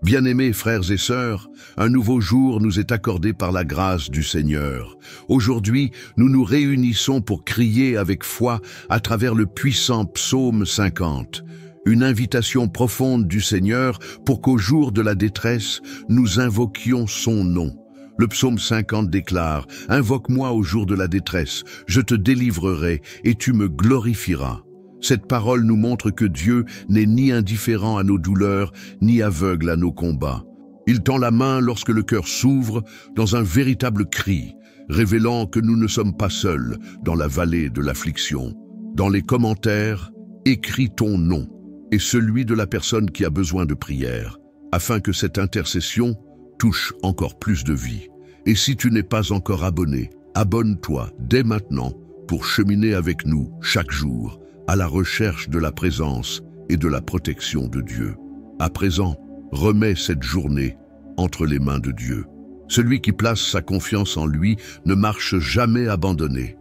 Bien-aimés frères et sœurs, un nouveau jour nous est accordé par la grâce du Seigneur. Aujourd'hui, nous nous réunissons pour crier avec foi à travers le puissant psaume 50. Une invitation profonde du Seigneur pour qu'au jour de la détresse, nous invoquions son nom. Le psaume 50 déclare « Invoque-moi au jour de la détresse, je te délivrerai et tu me glorifieras ». Cette parole nous montre que Dieu n'est ni indifférent à nos douleurs, ni aveugle à nos combats. Il tend la main lorsque le cœur s'ouvre dans un véritable cri, révélant que nous ne sommes pas seuls dans la vallée de l'affliction. Dans les commentaires, écris ton nom et celui de la personne qui a besoin de prière, afin que cette intercession touche encore plus de vie. Et si tu n'es pas encore abonné, abonne-toi dès maintenant pour cheminer avec nous chaque jour à la recherche de la présence et de la protection de Dieu. À présent, remets cette journée entre les mains de Dieu. Celui qui place sa confiance en lui ne marche jamais abandonné.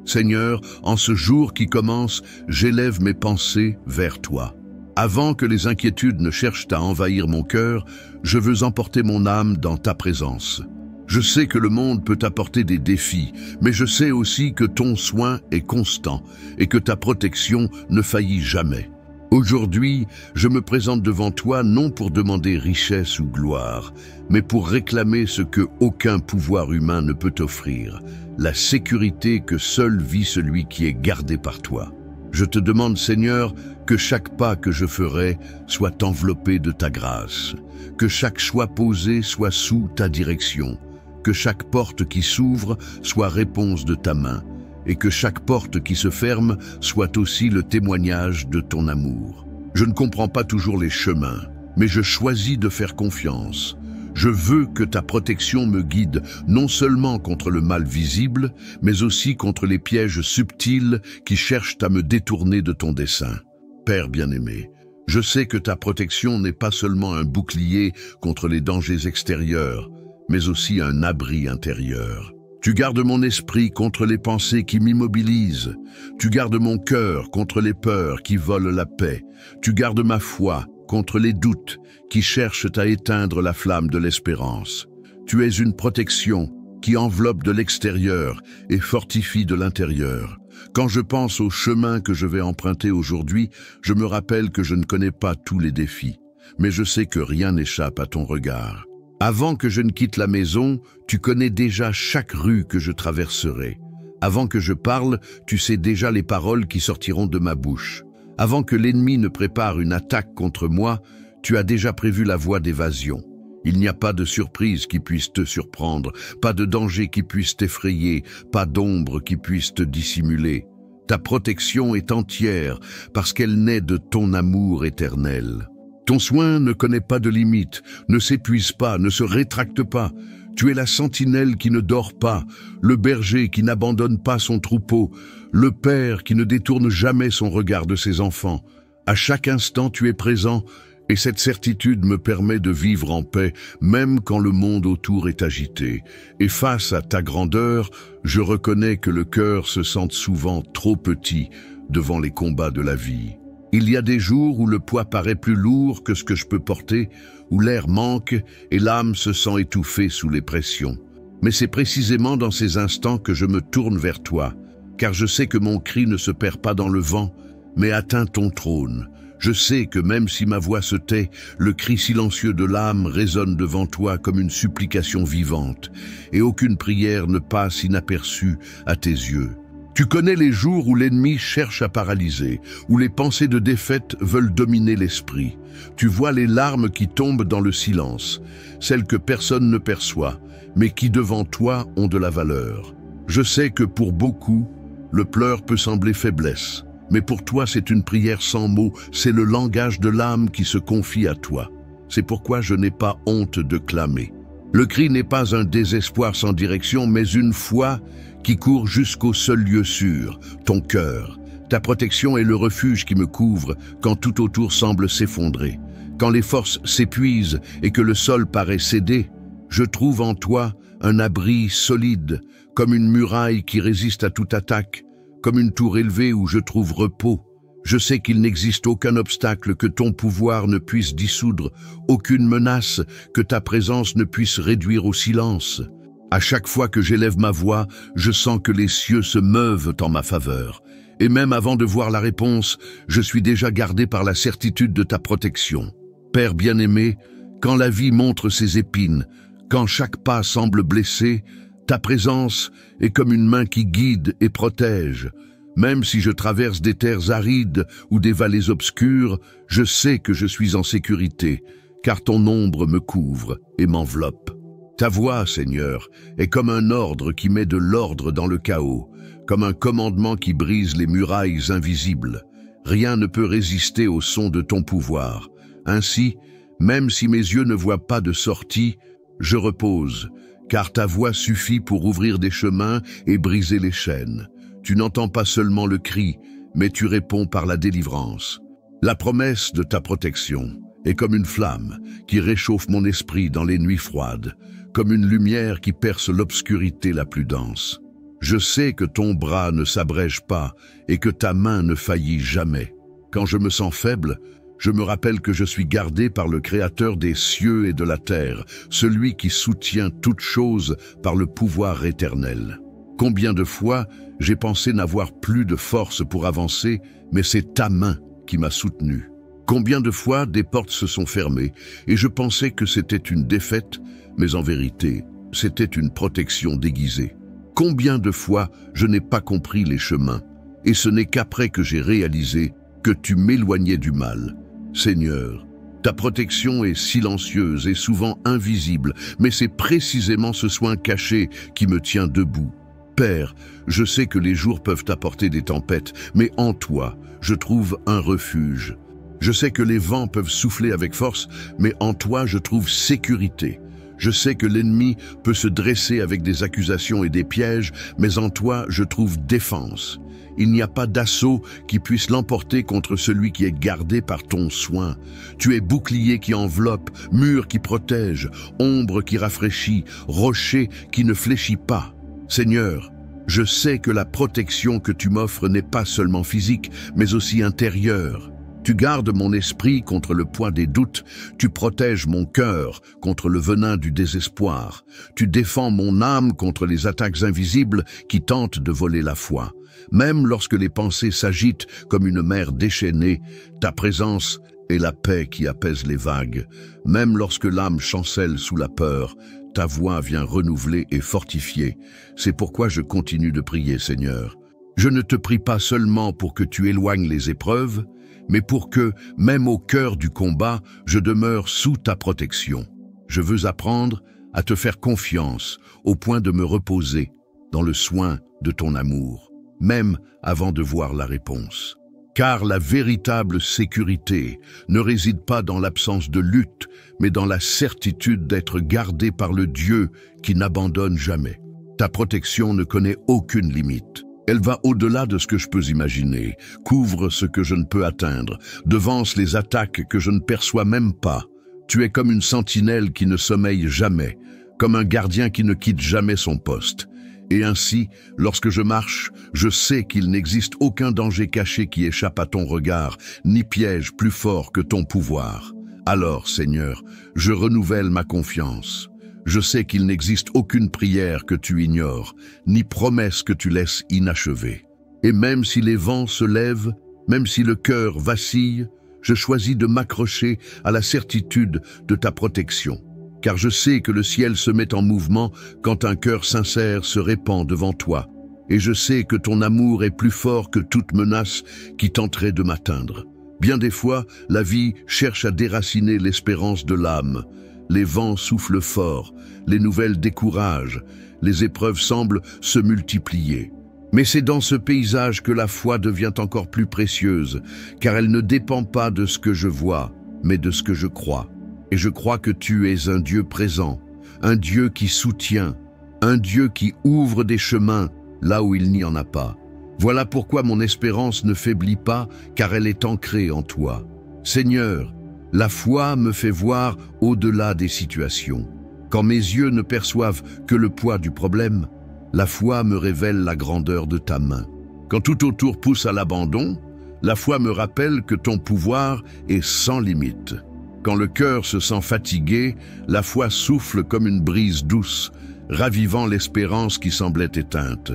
Seigneur, en ce jour qui commence, j'élève mes pensées vers toi. Avant que les inquiétudes ne cherchent à envahir mon cœur, je veux emporter mon âme dans ta présence. Je sais que le monde peut apporter des défis, mais je sais aussi que ton soin est constant et que ta protection ne faillit jamais. Aujourd'hui, je me présente devant toi non pour demander richesse ou gloire, mais pour réclamer ce que aucun pouvoir humain ne peut offrir, la sécurité que seul vit celui qui est gardé par toi. Je te demande, Seigneur, que chaque pas que je ferai soit enveloppé de ta grâce, que chaque choix posé soit sous ta direction, que chaque porte qui s'ouvre soit réponse de ta main, et que chaque porte qui se ferme soit aussi le témoignage de ton amour. Je ne comprends pas toujours les chemins, mais je choisis de faire confiance. Je veux que ta protection me guide non seulement contre le mal visible, mais aussi contre les pièges subtils qui cherchent à me détourner de ton dessein. Père bien-aimé, je sais que ta protection n'est pas seulement un bouclier contre les dangers extérieurs, mais aussi un abri intérieur. Tu gardes mon esprit contre les pensées qui m'immobilisent. Tu gardes mon cœur contre les peurs qui volent la paix. Tu gardes ma foi contre les doutes qui cherchent à éteindre la flamme de l'espérance. Tu es une protection qui enveloppe de l'extérieur et fortifie de l'intérieur. Quand je pense au chemin que je vais emprunter aujourd'hui, je me rappelle que je ne connais pas tous les défis, mais je sais que rien n'échappe à ton regard. Avant que je ne quitte la maison, tu connais déjà chaque rue que je traverserai. Avant que je parle, tu sais déjà les paroles qui sortiront de ma bouche. Avant que l'ennemi ne prépare une attaque contre moi, tu as déjà prévu la voie d'évasion. Il n'y a pas de surprise qui puisse te surprendre, pas de danger qui puisse t'effrayer, pas d'ombre qui puisse te dissimuler. Ta protection est entière parce qu'elle naît de ton amour éternel. Ton soin ne connaît pas de limite, ne s'épuise pas, ne se rétracte pas. Tu es la sentinelle qui ne dort pas, le berger qui n'abandonne pas son troupeau, le père qui ne détourne jamais son regard de ses enfants. À chaque instant, tu es présent, et cette certitude me permet de vivre en paix, même quand le monde autour est agité. Et face à ta grandeur, je reconnais que le cœur se sent souvent trop petit devant les combats de la vie. Il y a des jours où le poids paraît plus lourd que ce que je peux porter, où l'air manque et l'âme se sent étouffée sous les pressions. Mais c'est précisément dans ces instants que je me tourne vers toi, car je sais que mon cri ne se perd pas dans le vent, mais atteint ton trône. Je sais que même si ma voix se tait, le cri silencieux de l'âme résonne devant toi comme une supplication vivante, et aucune prière ne passe inaperçue à tes yeux. Tu connais les jours où l'ennemi cherche à paralyser, où les pensées de défaite veulent dominer l'esprit. Tu vois les larmes qui tombent dans le silence, celles que personne ne perçoit, mais qui devant toi ont de la valeur. Je sais que pour beaucoup, le pleur peut sembler faiblesse, mais pour toi c'est une prière sans mots, c'est le langage de l'âme qui se confie à toi. C'est pourquoi je n'ai pas honte de clamer. Le cri n'est pas un désespoir sans direction, mais une foi qui court jusqu'au seul lieu sûr, ton cœur. Ta protection est le refuge qui me couvre quand tout autour semble s'effondrer. Quand les forces s'épuisent et que le sol paraît céder, je trouve en toi un abri solide, comme une muraille qui résiste à toute attaque, comme une tour élevée où je trouve repos. Je sais qu'il n'existe aucun obstacle que ton pouvoir ne puisse dissoudre, aucune menace que ta présence ne puisse réduire au silence. À chaque fois que j'élève ma voix, je sens que les cieux se meuvent en ma faveur. Et même avant de voir la réponse, je suis déjà gardé par la certitude de ta protection. Père bien-aimé, quand la vie montre ses épines, quand chaque pas semble blessé, ta présence est comme une main qui guide et protège. Même si je traverse des terres arides ou des vallées obscures, je sais que je suis en sécurité, car ton ombre me couvre et m'enveloppe. Ta voix, Seigneur, est comme un ordre qui met de l'ordre dans le chaos, comme un commandement qui brise les murailles invisibles. Rien ne peut résister au son de ton pouvoir. Ainsi, même si mes yeux ne voient pas de sortie, je repose, car ta voix suffit pour ouvrir des chemins et briser les chaînes. Tu n'entends pas seulement le cri, mais tu réponds par la délivrance. La promesse de ta protection est comme une flamme qui réchauffe mon esprit dans les nuits froides, comme une lumière qui perce l'obscurité la plus dense. Je sais que ton bras ne s'abrège pas et que ta main ne faillit jamais. Quand je me sens faible, je me rappelle que je suis gardé par le Créateur des cieux et de la terre, celui qui soutient toutes choses par le pouvoir éternel. Combien de fois j'ai pensé n'avoir plus de force pour avancer, mais c'est ta main qui m'a soutenu. Combien de fois des portes se sont fermées et je pensais que c'était une défaite, mais en vérité, c'était une protection déguisée. Combien de fois je n'ai pas compris les chemins, et ce n'est qu'après que j'ai réalisé que tu m'éloignais du mal. Seigneur, ta protection est silencieuse et souvent invisible, mais c'est précisément ce soin caché qui me tient debout. Père, je sais que les jours peuvent apporter des tempêtes, mais en toi, je trouve un refuge. Je sais que les vents peuvent souffler avec force, mais en toi, je trouve sécurité. Je sais que l'ennemi peut se dresser avec des accusations et des pièges, mais en toi, je trouve défense. Il n'y a pas d'assaut qui puisse l'emporter contre celui qui est gardé par ton soin. Tu es bouclier qui enveloppe, mur qui protège, ombre qui rafraîchit, rocher qui ne fléchit pas. Seigneur, je sais que la protection que tu m'offres n'est pas seulement physique, mais aussi intérieure. Tu gardes mon esprit contre le poids des doutes, tu protèges mon cœur contre le venin du désespoir, tu défends mon âme contre les attaques invisibles qui tentent de voler la foi. Même lorsque les pensées s'agitent comme une mer déchaînée, ta présence est la paix qui apaise les vagues. Même lorsque l'âme chancelle sous la peur, ta voix vient renouveler et fortifier. C'est pourquoi je continue de prier, Seigneur. Je ne te prie pas seulement pour que tu éloignes les épreuves, mais pour que, même au cœur du combat, je demeure sous ta protection. Je veux apprendre à te faire confiance, au point de me reposer dans le soin de ton amour, même avant de voir la réponse. Car la véritable sécurité ne réside pas dans l'absence de lutte, mais dans la certitude d'être gardé par le Dieu qui n'abandonne jamais. Ta protection ne connaît aucune limite. Elle va au-delà de ce que je peux imaginer, couvre ce que je ne peux atteindre, devance les attaques que je ne perçois même pas. Tu es comme une sentinelle qui ne sommeille jamais, comme un gardien qui ne quitte jamais son poste. Et ainsi, lorsque je marche, je sais qu'il n'existe aucun danger caché qui échappe à ton regard, ni piège plus fort que ton pouvoir. Alors, Seigneur, je renouvelle ma confiance. Je sais qu'il n'existe aucune prière que tu ignores, ni promesse que tu laisses inachevée. Et même si les vents se lèvent, même si le cœur vacille, je choisis de m'accrocher à la certitude de ta protection. Car je sais que le ciel se met en mouvement quand un cœur sincère se répand devant toi. Et je sais que ton amour est plus fort que toute menace qui tenterait de m'atteindre. Bien des fois, la vie cherche à déraciner l'espérance de l'âme. Les vents soufflent fort, les nouvelles découragent, les épreuves semblent se multiplier. Mais c'est dans ce paysage que la foi devient encore plus précieuse, car elle ne dépend pas de ce que je vois, mais de ce que je crois. Et je crois que tu es un Dieu présent, un Dieu qui soutient, un Dieu qui ouvre des chemins là où il n'y en a pas. Voilà pourquoi mon espérance ne faiblit pas, car elle est ancrée en toi. Seigneur, la foi me fait voir au-delà des situations. Quand mes yeux ne perçoivent que le poids du problème, la foi me révèle la grandeur de ta main. Quand tout autour pousse à l'abandon, La foi me rappelle que ton pouvoir est sans limite. Quand le cœur se sent fatigué, la foi souffle comme une brise douce, ravivant l'espérance qui semblait éteinte.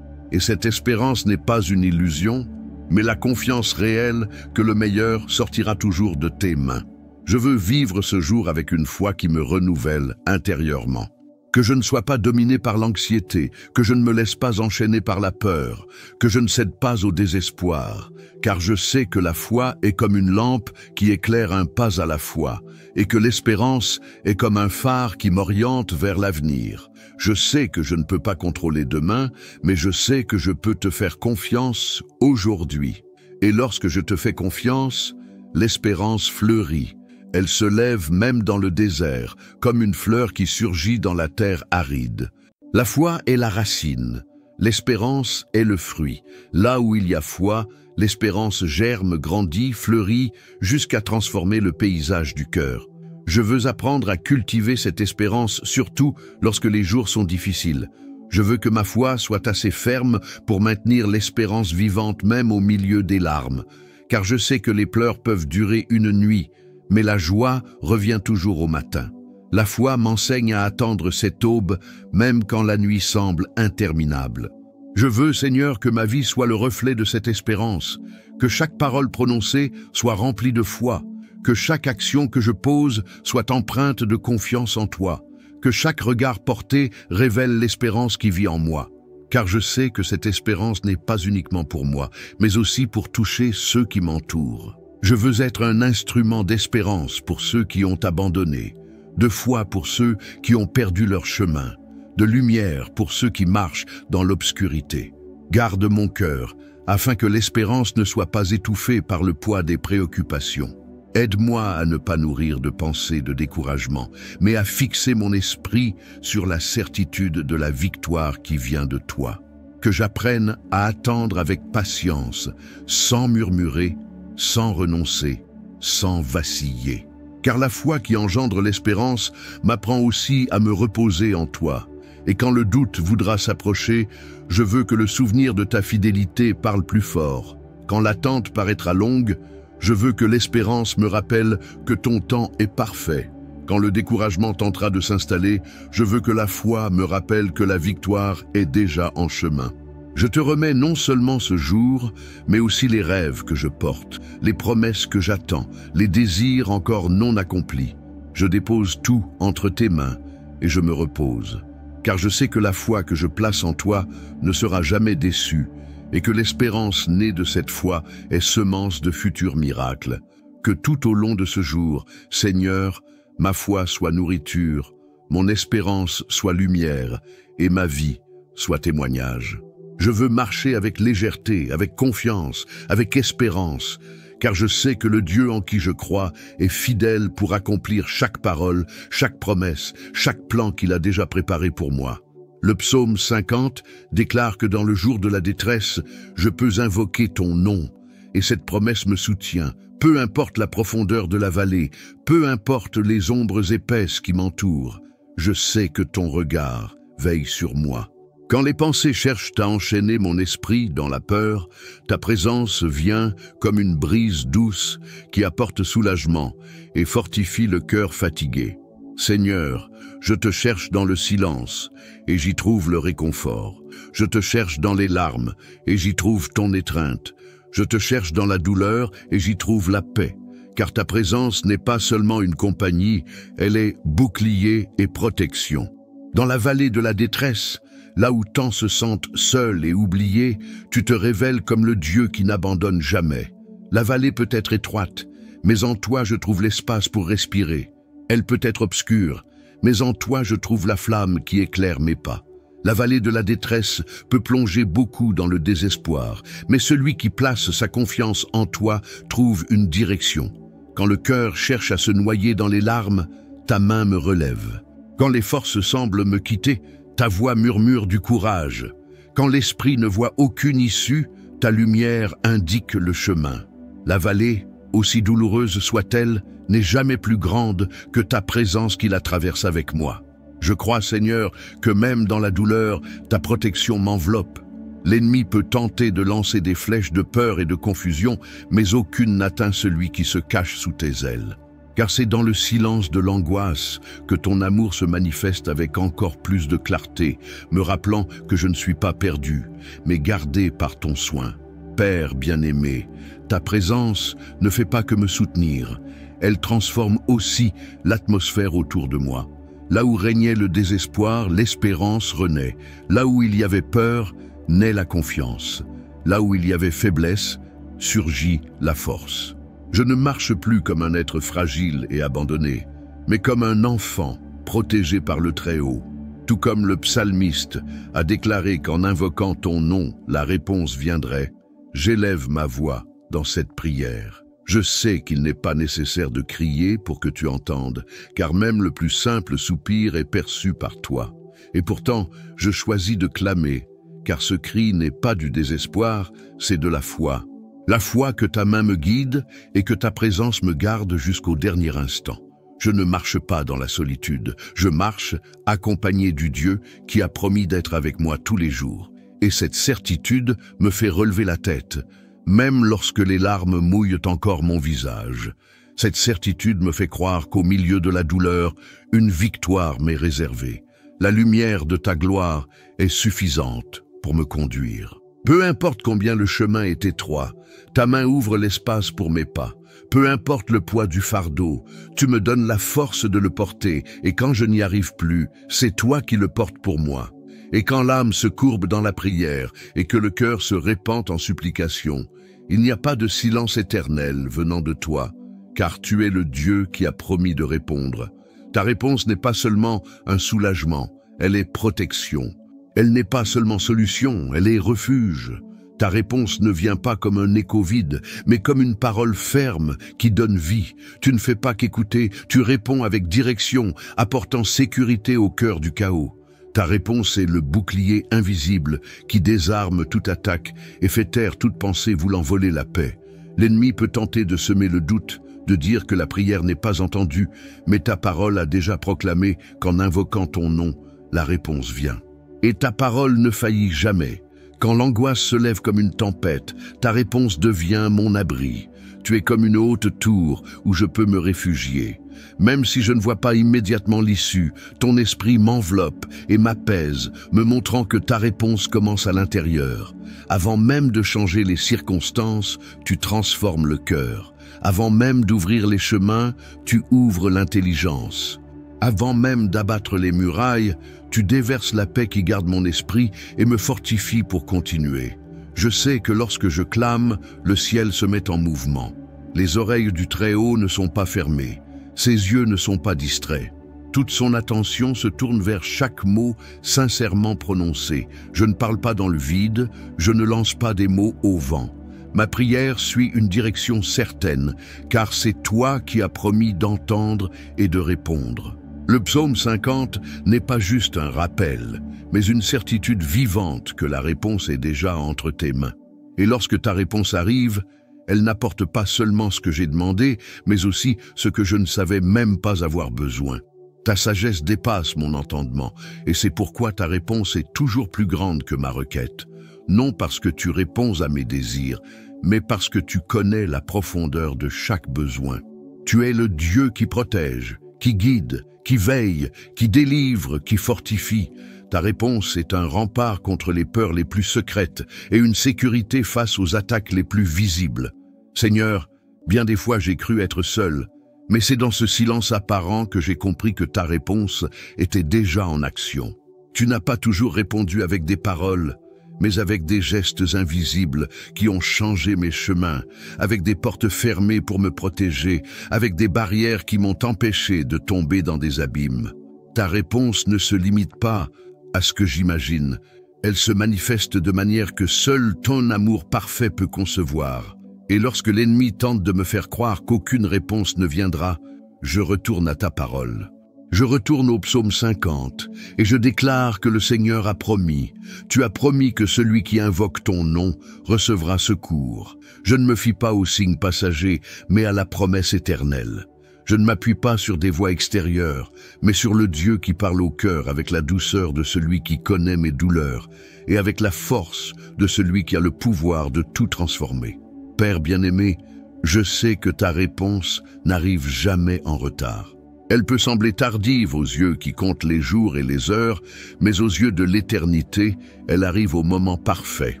Et cette espérance n'est pas une illusion, mais la confiance réelle que le meilleur sortira toujours de tes mains. Je veux vivre ce jour avec une foi qui me renouvelle intérieurement. Que je ne sois pas dominé par l'anxiété, que je ne me laisse pas enchaîner par la peur, que je ne cède pas au désespoir, car je sais que la foi est comme une lampe qui éclaire un pas à la fois, et que l'espérance est comme un phare qui m'oriente vers l'avenir. Je sais que je ne peux pas contrôler demain, mais je sais que je peux te faire confiance aujourd'hui. Et lorsque je te fais confiance, l'espérance fleurit. Elle se lève même dans le désert, comme une fleur qui surgit dans la terre aride. La foi est la racine, l'espérance est le fruit. Là où il y a foi, l'espérance germe, grandit, fleurit, jusqu'à transformer le paysage du cœur. Je veux apprendre à cultiver cette espérance, surtout lorsque les jours sont difficiles. Je veux que ma foi soit assez ferme pour maintenir l'espérance vivante même au milieu des larmes, car je sais que les pleurs peuvent durer une nuit, mais la joie revient toujours au matin. La foi m'enseigne à attendre cette aube, même quand la nuit semble interminable. Je veux, Seigneur, que ma vie soit le reflet de cette espérance, que chaque parole prononcée soit remplie de foi, que chaque action que je pose soit empreinte de confiance en toi, que chaque regard porté révèle l'espérance qui vit en moi. Car je sais que cette espérance n'est pas uniquement pour moi, mais aussi pour toucher ceux qui m'entourent. Je veux être un instrument d'espérance pour ceux qui ont abandonné, de foi pour ceux qui ont perdu leur chemin, de lumière pour ceux qui marchent dans l'obscurité. Garde mon cœur, afin que l'espérance ne soit pas étouffée par le poids des préoccupations. Aide-moi à ne pas nourrir de pensées de découragement, mais à fixer mon esprit sur la certitude de la victoire qui vient de toi. Que j'apprenne à attendre avec patience, sans murmurer, sans renoncer, sans vaciller. Car la foi qui engendre l'espérance m'apprend aussi à me reposer en toi. Et quand le doute voudra s'approcher, je veux que le souvenir de ta fidélité parle plus fort. Quand l'attente paraîtra longue, je veux que l'espérance me rappelle que ton temps est parfait. Quand le découragement tentera de s'installer, je veux que la foi me rappelle que la victoire est déjà en chemin. Je te remets non seulement ce jour, mais aussi les rêves que je porte, les promesses que j'attends, les désirs encore non accomplis. Je dépose tout entre tes mains et je me repose, car je sais que la foi que je place en toi ne sera jamais déçue et que l'espérance née de cette foi est semence de futurs miracles. Que tout au long de ce jour, Seigneur, ma foi soit nourriture, mon espérance soit lumière et ma vie soit témoignage. Je veux marcher avec légèreté, avec confiance, avec espérance, car je sais que le Dieu en qui je crois est fidèle pour accomplir chaque parole, chaque promesse, chaque plan qu'il a déjà préparé pour moi. Le psaume 50 déclare que dans le jour de la détresse, je peux invoquer ton nom, et cette promesse me soutient. Peu importe la profondeur de la vallée, peu importe les ombres épaisses qui m'entourent, je sais que ton regard veille sur moi. Quand les pensées cherchent à enchaîner mon esprit dans la peur, ta présence vient comme une brise douce qui apporte soulagement et fortifie le cœur fatigué. Seigneur, je te cherche dans le silence et j'y trouve le réconfort. Je te cherche dans les larmes et j'y trouve ton étreinte. Je te cherche dans la douleur et j'y trouve la paix. Car ta présence n'est pas seulement une compagnie, elle est bouclier et protection. Dans la vallée de la détresse, là où tant se sentent seuls et oubliés, tu te révèles comme le Dieu qui n'abandonne jamais. La vallée peut être étroite, mais en toi je trouve l'espace pour respirer. Elle peut être obscure, mais en toi je trouve la flamme qui éclaire mes pas. La vallée de la détresse peut plonger beaucoup dans le désespoir, mais celui qui place sa confiance en toi trouve une direction. Quand le cœur cherche à se noyer dans les larmes, ta main me relève. Quand les forces semblent me quitter, ta voix murmure du courage. Quand l'esprit ne voit aucune issue, ta lumière indique le chemin. La vallée, aussi douloureuse soit-elle, n'est jamais plus grande que ta présence qui la traverse avec moi. Je crois, Seigneur, que même dans la douleur, ta protection m'enveloppe. L'ennemi peut tenter de lancer des flèches de peur et de confusion, mais aucune n'atteint celui qui se cache sous tes ailes. Car c'est dans le silence de l'angoisse que ton amour se manifeste avec encore plus de clarté, me rappelant que je ne suis pas perdu, mais gardé par ton soin. Père bien-aimé, ta présence ne fait pas que me soutenir, elle transforme aussi l'atmosphère autour de moi. Là où régnait le désespoir, l'espérance renaît. Là où il y avait peur, naît la confiance. Là où il y avait faiblesse, surgit la force. Je ne marche plus comme un être fragile et abandonné, mais comme un enfant protégé par le Très-Haut. Tout comme le psalmiste a déclaré qu'en invoquant ton nom, la réponse viendrait, j'élève ma voix dans cette prière. Je sais qu'il n'est pas nécessaire de crier pour que tu entendes, car même le plus simple soupir est perçu par toi. Et pourtant, je choisis de clamer, car ce cri n'est pas du désespoir, c'est de la foi. La foi que ta main me guide et que ta présence me garde jusqu'au dernier instant. Je ne marche pas dans la solitude, je marche accompagné du Dieu qui a promis d'être avec moi tous les jours. Et cette certitude me fait relever la tête, même lorsque les larmes mouillent encore mon visage. Cette certitude me fait croire qu'au milieu de la douleur, une victoire m'est réservée. La lumière de ta gloire est suffisante pour me conduire. Peu importe combien le chemin est étroit, ta main ouvre l'espace pour mes pas. Peu importe le poids du fardeau, tu me donnes la force de le porter, et quand je n'y arrive plus, c'est toi qui le portes pour moi. Et quand l'âme se courbe dans la prière, et que le cœur se répand en supplication, il n'y a pas de silence éternel venant de toi, car tu es le Dieu qui a promis de répondre. Ta réponse n'est pas seulement un soulagement, elle est protection. Elle n'est pas seulement solution, elle est refuge. Ta réponse ne vient pas comme un écho vide, mais comme une parole ferme qui donne vie. Tu ne fais pas qu'écouter, tu réponds avec direction, apportant sécurité au cœur du chaos. Ta réponse est le bouclier invisible qui désarme toute attaque et fait taire toute pensée voulant voler la paix. L'ennemi peut tenter de semer le doute, de dire que la prière n'est pas entendue, mais ta parole a déjà proclamé qu'en invoquant ton nom, la réponse vient. Et ta parole ne faillit jamais. Quand l'angoisse se lève comme une tempête, ta réponse devient mon abri. Tu es comme une haute tour où je peux me réfugier. Même si je ne vois pas immédiatement l'issue, ton esprit m'enveloppe et m'apaise, me montrant que ta réponse commence à l'intérieur. Avant même de changer les circonstances, tu transformes le cœur. Avant même d'ouvrir les chemins, tu ouvres l'intelligence. Avant même d'abattre les murailles, tu déverses la paix qui garde mon esprit et me fortifie pour continuer. Je sais que lorsque je clame, le ciel se met en mouvement. Les oreilles du Très-Haut ne sont pas fermées. Ses yeux ne sont pas distraits. Toute son attention se tourne vers chaque mot sincèrement prononcé. Je ne parle pas dans le vide, je ne lance pas des mots au vent. Ma prière suit une direction certaine, car c'est toi qui as promis d'entendre et de répondre. Le psaume 50 n'est pas juste un rappel, mais une certitude vivante que la réponse est déjà entre tes mains. Et lorsque ta réponse arrive, elle n'apporte pas seulement ce que j'ai demandé, mais aussi ce que je ne savais même pas avoir besoin. Ta sagesse dépasse mon entendement, et c'est pourquoi ta réponse est toujours plus grande que ma requête. Non parce que tu réponds à mes désirs, mais parce que tu connais la profondeur de chaque besoin. Tu es le Dieu qui protège, qui guide, qui veille, qui délivre, qui fortifie. Ta réponse est un rempart contre les peurs les plus secrètes et une sécurité face aux attaques les plus visibles. Seigneur, bien des fois j'ai cru être seul, mais c'est dans ce silence apparent que j'ai compris que ta réponse était déjà en action. Tu n'as pas toujours répondu avec des paroles, mais avec des gestes invisibles qui ont changé mes chemins, avec des portes fermées pour me protéger, avec des barrières qui m'ont empêché de tomber dans des abîmes. Ta réponse ne se limite pas à ce que j'imagine, elle se manifeste de manière que seul ton amour parfait peut concevoir. Et lorsque l'ennemi tente de me faire croire qu'aucune réponse ne viendra, je retourne à ta parole. Je retourne au psaume 50 et je déclare que le Seigneur a promis. Tu as promis que celui qui invoque ton nom recevra secours. Je ne me fie pas aux signes passagers, mais à la promesse éternelle. Je ne m'appuie pas sur des voix extérieures, mais sur le Dieu qui parle au cœur avec la douceur de celui qui connaît mes douleurs et avec la force de celui qui a le pouvoir de tout transformer. Père bien-aimé, je sais que ta réponse n'arrive jamais en retard. Elle peut sembler tardive aux yeux qui comptent les jours et les heures, mais aux yeux de l'éternité, elle arrive au moment parfait.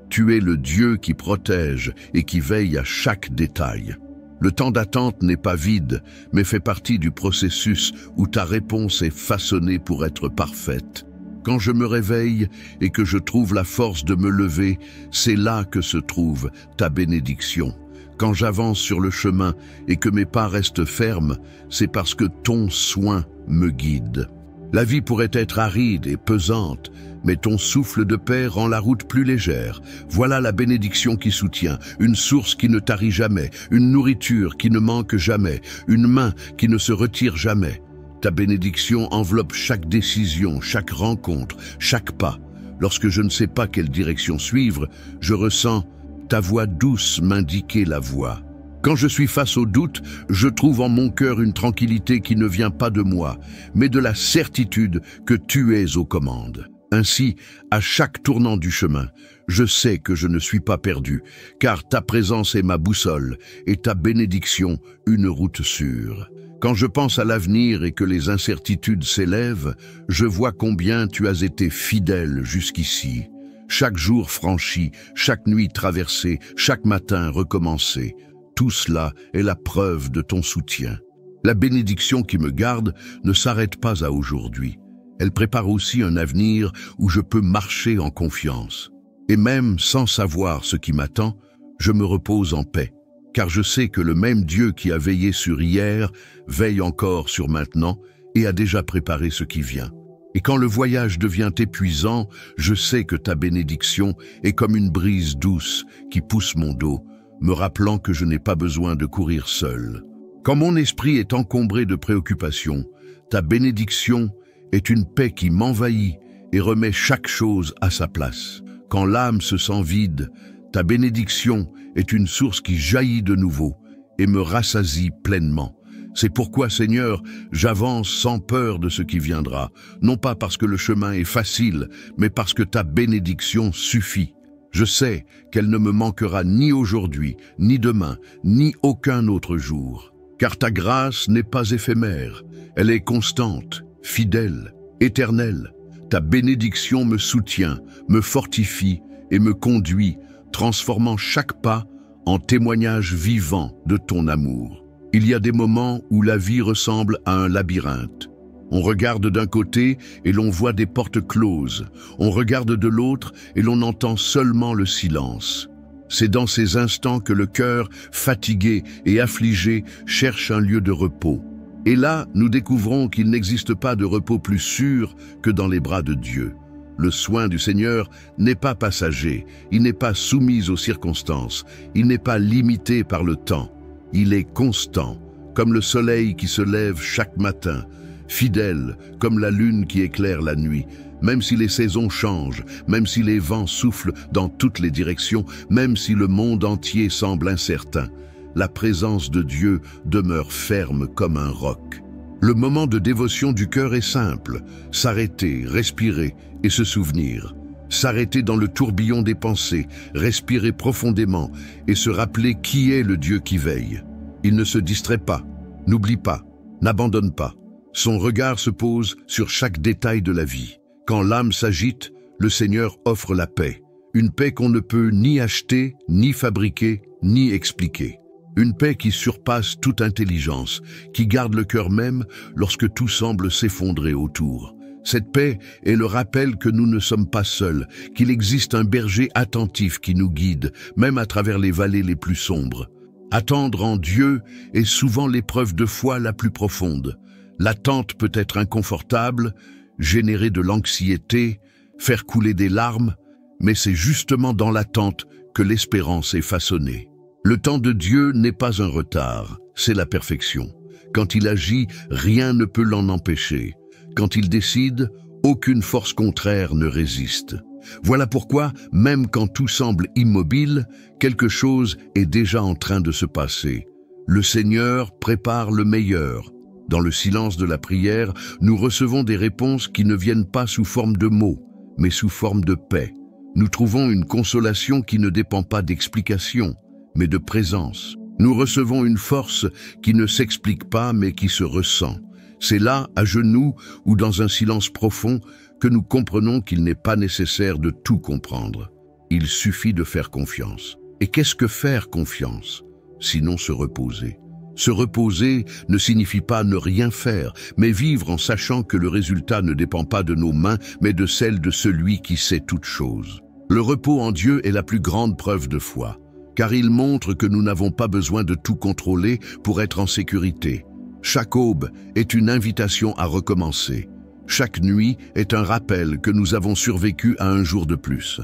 Tu es le Dieu qui protège et qui veille à chaque détail. Le temps d'attente n'est pas vide, mais fait partie du processus où ta réponse est façonnée pour être parfaite. Quand je me réveille et que je trouve la force de me lever, c'est là que se trouve ta bénédiction. Quand j'avance sur le chemin et que mes pas restent fermes, c'est parce que ton soin me guide. La vie pourrait être aride et pesante, mais ton souffle de paix rend la route plus légère. Voilà la bénédiction qui soutient, une source qui ne tarit jamais, une nourriture qui ne manque jamais, une main qui ne se retire jamais. Ta bénédiction enveloppe chaque décision, chaque rencontre, chaque pas. Lorsque je ne sais pas quelle direction suivre, je ressens ta voix douce m'indiquer la voie. Quand je suis face au doute, je trouve en mon cœur une tranquillité qui ne vient pas de moi, mais de la certitude que tu es aux commandes. Ainsi, à chaque tournant du chemin, je sais que je ne suis pas perdu, car ta présence est ma boussole et ta bénédiction une route sûre. Quand je pense à l'avenir et que les incertitudes s'élèvent, je vois combien tu as été fidèle jusqu'ici. Chaque jour franchi, chaque nuit traversée, chaque matin recommencé, tout cela est la preuve de ton soutien. La bénédiction qui me garde ne s'arrête pas à aujourd'hui. Elle prépare aussi un avenir où je peux marcher en confiance. Et même sans savoir ce qui m'attend, je me repose en paix, car je sais que le même Dieu qui a veillé sur hier veille encore sur maintenant et a déjà préparé ce qui vient. Et quand le voyage devient épuisant, je sais que ta bénédiction est comme une brise douce qui pousse mon dos, me rappelant que je n'ai pas besoin de courir seul. Quand mon esprit est encombré de préoccupations, ta bénédiction est une paix qui m'envahit et remet chaque chose à sa place. Quand l'âme se sent vide, ta bénédiction est une source qui jaillit de nouveau et me rassasie pleinement. C'est pourquoi, Seigneur, j'avance sans peur de ce qui viendra, non pas parce que le chemin est facile, mais parce que ta bénédiction suffit. Je sais qu'elle ne me manquera ni aujourd'hui, ni demain, ni aucun autre jour. Car ta grâce n'est pas éphémère, elle est constante, fidèle, éternelle. Ta bénédiction me soutient, me fortifie et me conduit, transformant chaque pas en témoignage vivant de ton amour. Il y a des moments où la vie ressemble à un labyrinthe. On regarde d'un côté et l'on voit des portes closes. On regarde de l'autre et l'on entend seulement le silence. C'est dans ces instants que le cœur, fatigué et affligé, cherche un lieu de repos. Et là, nous découvrons qu'il n'existe pas de repos plus sûr que dans les bras de Dieu. Le soin du Seigneur n'est pas passager, il n'est pas soumis aux circonstances, il n'est pas limité par le temps. Il est constant, comme le soleil qui se lève chaque matin, fidèle comme la lune qui éclaire la nuit, même si les saisons changent, même si les vents soufflent dans toutes les directions, même si le monde entier semble incertain. La présence de Dieu demeure ferme comme un roc. Le moment de dévotion du cœur est simple, s'arrêter, respirer et se souvenir. S'arrêter dans le tourbillon des pensées, respirer profondément et se rappeler qui est le Dieu qui veille. Il ne se distrait pas, n'oublie pas, n'abandonne pas. Son regard se pose sur chaque détail de la vie. Quand l'âme s'agite, le Seigneur offre la paix. Une paix qu'on ne peut ni acheter, ni fabriquer, ni expliquer. Une paix qui surpasse toute intelligence, qui garde le cœur même lorsque tout semble s'effondrer autour. Cette paix est le rappel que nous ne sommes pas seuls, qu'il existe un berger attentif qui nous guide, même à travers les vallées les plus sombres. Attendre en Dieu est souvent l'épreuve de foi la plus profonde. L'attente peut être inconfortable, générer de l'anxiété, faire couler des larmes, mais c'est justement dans l'attente que l'espérance est façonnée. Le temps de Dieu n'est pas un retard, c'est la perfection. Quand il agit, rien ne peut l'en empêcher. Quand il décide, aucune force contraire ne résiste. Voilà pourquoi, même quand tout semble immobile, quelque chose est déjà en train de se passer. Le Seigneur prépare le meilleur. Dans le silence de la prière, nous recevons des réponses qui ne viennent pas sous forme de mots, mais sous forme de paix. Nous trouvons une consolation qui ne dépend pas d'explication, mais de présence. Nous recevons une force qui ne s'explique pas, mais qui se ressent. C'est là, à genoux ou dans un silence profond, que nous comprenons qu'il n'est pas nécessaire de tout comprendre. Il suffit de faire confiance. Et qu'est-ce que faire confiance? Sinon se reposer. Se reposer ne signifie pas ne rien faire, mais vivre en sachant que le résultat ne dépend pas de nos mains, mais de celle de celui qui sait toutes choses. Le repos en Dieu est la plus grande preuve de foi, car il montre que nous n'avons pas besoin de tout contrôler pour être en sécurité. Chaque aube est une invitation à recommencer. Chaque nuit est un rappel que nous avons survécu à un jour de plus.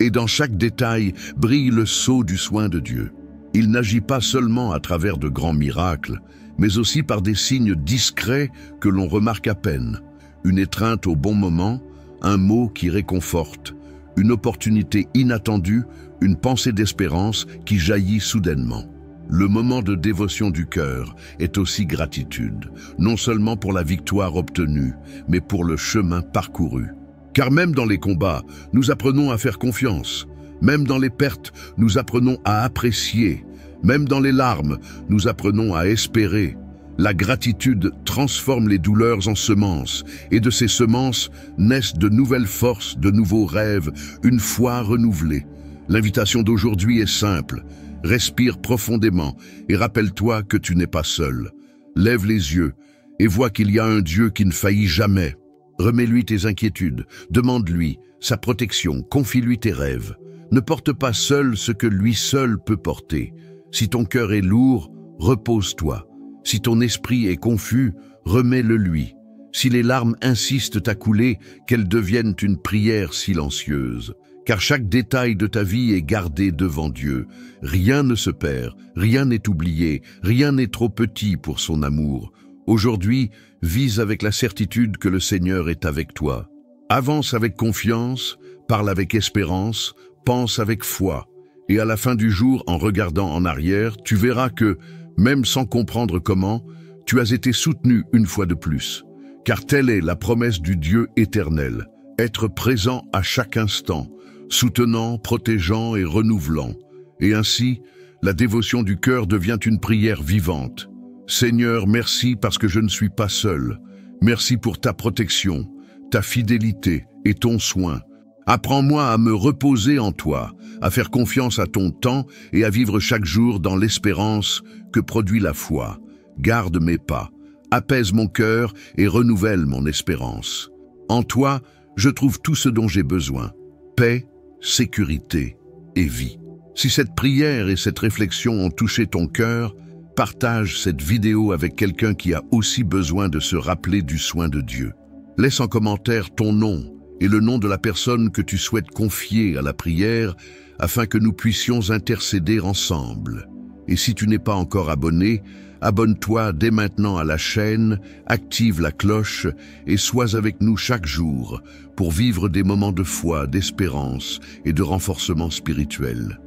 Et dans chaque détail brille le sceau du soin de Dieu. Il n'agit pas seulement à travers de grands miracles, mais aussi par des signes discrets que l'on remarque à peine. Une étreinte au bon moment, un mot qui réconforte, une opportunité inattendue, une pensée d'espérance qui jaillit soudainement. Le moment de dévotion du cœur est aussi gratitude, non seulement pour la victoire obtenue, mais pour le chemin parcouru. Car même dans les combats, nous apprenons à faire confiance. Même dans les pertes, nous apprenons à apprécier. Même dans les larmes, nous apprenons à espérer. La gratitude transforme les douleurs en semences, et de ces semences naissent de nouvelles forces, de nouveaux rêves, une foi renouvelée. L'invitation d'aujourd'hui est simple. Respire profondément et rappelle-toi que tu n'es pas seul. Lève les yeux et vois qu'il y a un Dieu qui ne faillit jamais. Remets-lui tes inquiétudes, demande-lui sa protection, confie-lui tes rêves. Ne porte pas seul ce que lui seul peut porter. Si ton cœur est lourd, repose-toi. Si ton esprit est confus, remets-le lui. Si les larmes insistent à couler, qu'elles deviennent une prière silencieuse. Car chaque détail de ta vie est gardé devant Dieu. Rien ne se perd, rien n'est oublié, rien n'est trop petit pour son amour. Aujourd'hui, vis avec la certitude que le Seigneur est avec toi. Avance avec confiance, parle avec espérance, pense avec foi, et à la fin du jour, en regardant en arrière, tu verras que, même sans comprendre comment, tu as été soutenu une fois de plus. Car telle est la promesse du Dieu éternel, être présent à chaque instant, soutenant, protégeant et renouvelant. Et ainsi, la dévotion du cœur devient une prière vivante. Seigneur, merci parce que je ne suis pas seul. Merci pour ta protection, ta fidélité et ton soin. Apprends-moi à me reposer en toi, à faire confiance à ton temps et à vivre chaque jour dans l'espérance que produit la foi. Garde mes pas, apaise mon cœur et renouvelle mon espérance. En toi, je trouve tout ce dont j'ai besoin. Paix, sécurité et vie. Si cette prière et cette réflexion ont touché ton cœur, partage cette vidéo avec quelqu'un qui a aussi besoin de se rappeler du soin de Dieu. Laisse en commentaire ton nom et le nom de la personne que tu souhaites confier à la prière afin que nous puissions intercéder ensemble. Et si tu n'es pas encore abonné, abonne-toi dès maintenant à la chaîne, active la cloche et sois avec nous chaque jour pour vivre des moments de foi, d'espérance et de renforcement spirituel.